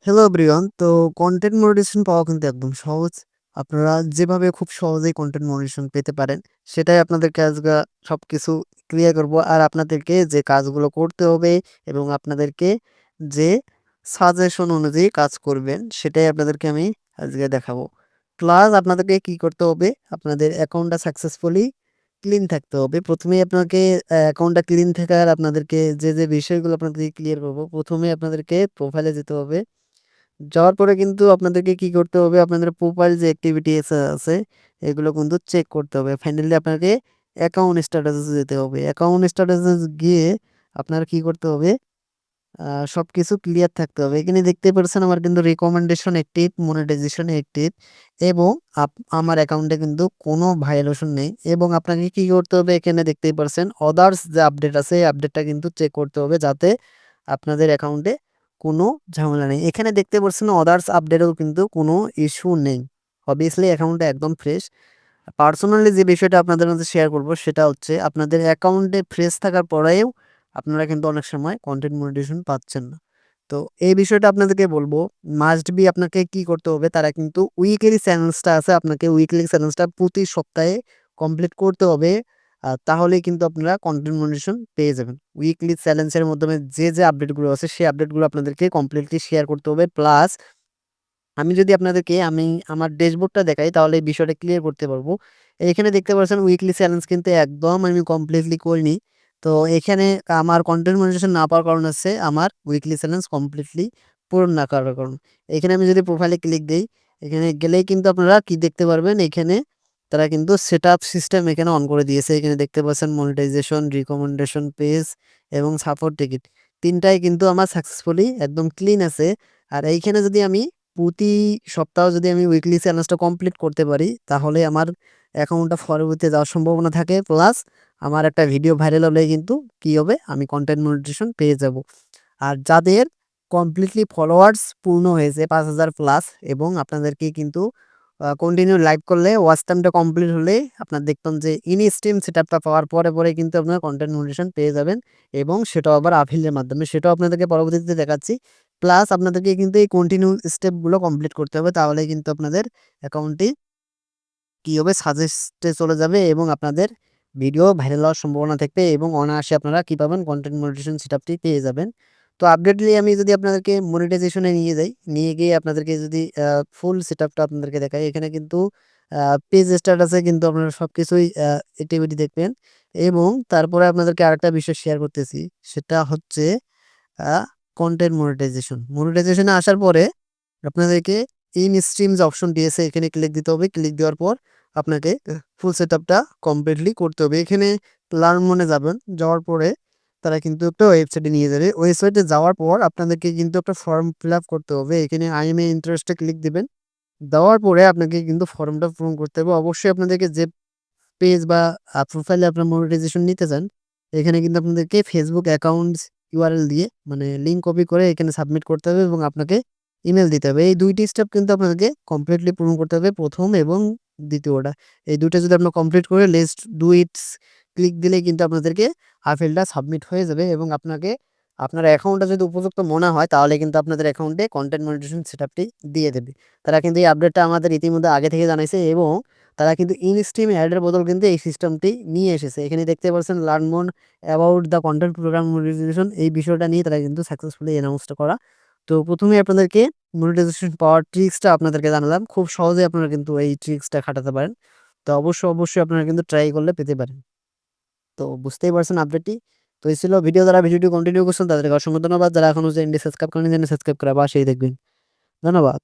Hello everyone. তো content monetisation পাওয়া কিন্তু একদম সহজ। আপনারা যেভাবে খুব সহজেই কনটেন্ট মনিটাইজেশন পেতে পারেন, সেটাই আপনাদেরকে আজকে সবকিছু ক্লিয়ার করব। আর আপনাদেরকে যে কাজগুলো করতে হবে এবং আপনাদেরকে যে সাজেশন অনুযায়ী কাজ করবেন, সেটাই আপনাদেরকে আমি আজকে দেখাবো। প্লাস আপনাদেরকে কি করতে হবে, আপনাদের অ্যাকাউন্টটা সাকসেসফুলি ক্লিন থাকতে হবে। প্রথমেই আপনাকে অ্যাকাউন্টটা ক্লিন থাকার আপনাদেরকে যে বিষয়গুলো আপনাদেরকে ক্লিয়ার করব, প্রথমে আপনাদেরকে প্রোফাইলে যেতে হবে। যাওয়ার পরে কিন্তু আপনাদেরকে কি করতে হবে, আপনাদের প্রোফাইল যে অ্যাক্টিভিটিস আছে এগুলো কিন্তু চেক করতে হবে। ফাইনালি আপনাকে অ্যাকাউন্ট স্ট্যাটাসে যেতে হবে। অ্যাকাউন্ট স্ট্যাটাসে গিয়ে আপনার কি করতে হবে, সবকিছু ক্লিয়ার থাকতে হবে। এখানে দেখতে পাচ্ছেন আমার কিন্তু রিকমেন্ডেশন অ্যাক্টিভ, মনিটাইজেশন অ্যাক্টিভ এবং আমার অ্যাকাউন্টে কিন্তু কোনো ভায়োলেশন নেই। এবং আপনাকে কি করতে হবে, এখানে দেখতেই পাচ্ছেন অদার্স যে আপডেট আছে এই আপডেটটা কিন্তু চেক করতে হবে, যাতে আপনাদের অ্যাকাউন্টে কোনো ঝামেলা নেই। এখানে দেখতে পাচ্ছেন অদার্স আপডেটেও কিন্তু কোনো ইস্যু নেই। অবভিয়াসলি অ্যাকাউন্টটা একদম ফ্রেশ। পার্সোনালি যে বিষয়টা আপনাদের মধ্যে শেয়ার করব সেটা হচ্ছে, আপনাদের অ্যাকাউন্টে ফ্রেশ থাকার পরেও আপনারা কিন্তু অনেক সময় কন্টেন্ট মনিটাইজেশন পাচ্ছেন না। তো এই বিষয়টা আপনাদেরকে বলবো, মাস্ট বি আপনাকে কি করতে হবে, তারা কিন্তু উইকলি চ্যালেঞ্জটা আছে, আপনাকে উইকলি চ্যালেঞ্জটা প্রতি সপ্তাহে কমপ্লিট করতে হবে। তাহলেই কিন্তু আপনারা কন্টেন্ট মনিটাইজেশন পেয়ে যাবেন। উইকলি চ্যালেঞ্জের মাধ্যমে যে আপডেটগুলো আছে সেই আপডেটগুলো আপনাদেরকে কমপ্লিটলি শেয়ার করতে হবে। প্লাস আমি যদি আপনাদেরকে আমার ড্যাশবোর্ডটা দেখাই, তাহলে এই বিষয়টা ক্লিয়ার করতে পারবো। এখানে দেখতে পাচ্ছেন উইকলি চ্যালেঞ্জ কিন্তু একদম আমি কমপ্লিটলি করিনি। তো এখানে আমার কন্টেন্ট মনিটাইজেশন না পাওয়ার কারণ হচ্ছে আমার উইকলি চ্যালেঞ্জ কমপ্লিটলি পূরণ না করার কারণ। এখানে আমি যদি প্রোফাইলে ক্লিক দেই, এখানে গেলেই কিন্তু আপনারা কি দেখতে পারবেন, এখানে তারা কিন্তু সেটআপ সিস্টেম এখানে অন করে দিয়েছে। এখানে দেখতে পাচ্ছেন মনিটাইজেশন, রিকমেন্ডেশন পেজ এবং সাপোর্ট টিকিট, তিনটাই কিন্তু আমার সাকসেসফুলি একদম ক্লিন আছে। আর এইখানে যদি আমি প্রতি সপ্তাহ যদি আমি উইকলি চ্যালেঞ্জটা কমপ্লিট করতে পারি, তাহলে আমার অ্যাকাউন্টটা পরবর্তীতে যাওয়ার সম্ভাবনা থাকে। প্লাস আমার একটা ভিডিও ভাইরাল হলে কিন্তু কি হবে, আমি কন্টেন্ট মনিটাইজেশন পেয়ে যাব। আর যাদের কমপ্লিটলি ফলোয়ার্স পূর্ণ হয়েছে ৫,০০০ প্লাস, এবং আপনাদেরকে কিন্তু কন্টিনিউ লাইভ করলে ওয়াচ টাইমটা কমপ্লিট হলে আপনার দেখবেন যে ইন স্ট্রিম সেটআপটা পাওয়ার পরে কিন্তু আপনার কন্টেন্ট মনিটাইজেশন পেয়ে যাবেন। এবং সেটাও আবার আফিলের মাধ্যমে, সেটাও আপনাদেরকে পরবর্তীতে দেখাচ্ছি। প্লাস আপনাদেরকে কিন্তু এই কন্টিনিউ স্টেপগুলো কমপ্লিট করতে হবে, তাহলে কিন্তু আপনাদের অ্যাকাউন্টটি কি হবে, সাজেস্টে চলে যাবে এবং আপনাদের ভিডিও ভাইরাল হওয়ার সম্ভাবনা থাকবে এবং অনায়াসে আপনারা কি পাবেন, কন্টেন্ট মনিটাইজেশন সেটআপটি পেয়ে যাবেন। তো আপডেটলি আমি যদি আপনাদেরকে মনিটাইজেশনে নিয়ে যাই, নিয়ে গিয়ে আপনাদেরকে যদি ফুল সেটআপটা আপনাদেরকে দেখাই, এখানে কিন্তু পেজ স্ট্যাটাসে কিন্তু আপনারা সবকিছুই অ্যাক্টিভিটি দেখবেন। এবং তারপরে আপনাদেরকে আরেকটা বিষয় শেয়ার করতেছি, সেটা হচ্ছে আ কনটেন্ট মনিটাইজেশন। মনিটাইজেশন এ আসার পরে আপনাদেরকে ইন স্ট্রিম যে অপশন দিয়েছে, এখানে ক্লিক দিতে হবে। ক্লিক দেওয়ার পর আপনাকে ফুল সেটআপটা কমপ্লিটলি করতে হবে। এখানে লার্ন মোড এ যাবেন। যাওয়ার পরে তারা কিন্তু একটা ওয়েবসাইটে নিয়ে যাবে। ওয়েবসাইটে যাওয়ার পর আপনাদেরকে কিন্তু একটা ফর্ম ফিল আপ করতে হবে। এখানে আই এম এ ইন্টারেস্টে ক্লিক দিবেন। দেওয়ার পরে আপনাকে কিন্তু ফর্মটা পূরণ করতে হবে। অবশ্যই আপনাদেরকে যে পেজ বা প্রোফাইলে আপনার মনিটাইজেশন নিতে চান, এখানে কিন্তু আপনাদেরকে ফেসবুক অ্যাকাউন্টস ইউআরএল দিয়ে, মানে লিঙ্ক কপি করে এখানে সাবমিট করতে হবে এবং আপনাকে ইমেইল দিতে হবে। এই ২ টি স্টেপ কিন্তু আপনাদেরকে কমপ্লিটলি পূরণ করতে হবে, ১ম এবং দ্বিতীয়টা। এই ২ টা যদি আপনারা কমপ্লিট করে লেটস ডু ইটস ক্লিক দিলেই কিন্তু আপনাদেরকে আপিলটা সাবমিট হয়ে যাবে এবং আপনাকে আপনার অ্যাকাউন্টটা যদি উপযুক্ত মনে হয়, তাহলে কিন্তু আপনাদের অ্যাকাউন্টে কনটেন্ট মনিটাইজেশন সেটআপটি দিয়ে দেবে। তারা কিন্তু এই আপডেটটা আমাদের ইতিমধ্যে আগে থেকে জানাইছে এবং তারা কিন্তু ইন-স্ট্রিম অ্যাডের বদল কিন্তু এই সিস্টেমটি নিয়ে এসেছে। এখানে দেখতে পাচ্ছেন learn more about the content program monetisation, এই বিষয়টা নিয়ে তারা কিন্তু সাকসেসফুলি অ্যানাউন্সটা করা। তো ১ম এ আপনাদেরকে মনিটাইজেশন পাওয়ার ট্রিক্সটা আপনাদেরকে জানালাম। খুব সহজেই আপনারা কিন্তু এই ট্রিক্সটা খাটাতে পারেন। তো অবশ্যই আপনারা কিন্তু ট্রাই করলে পেতে পারেন। তো বুঝতেই পারছেন আপডেটটি। তো এই ছিল ভিডিও, যারা ভিডিওটি কন্টিনিউ করছেন তাদেরকে অসংখ্য ধন্যবাদ। যারা এখনো চ্যানেলটি সাবস্ক্রাইব করেনি, চ্যানেল সাবস্ক্রাইব করে পাশেই দেখবেন। ধন্যবাদ।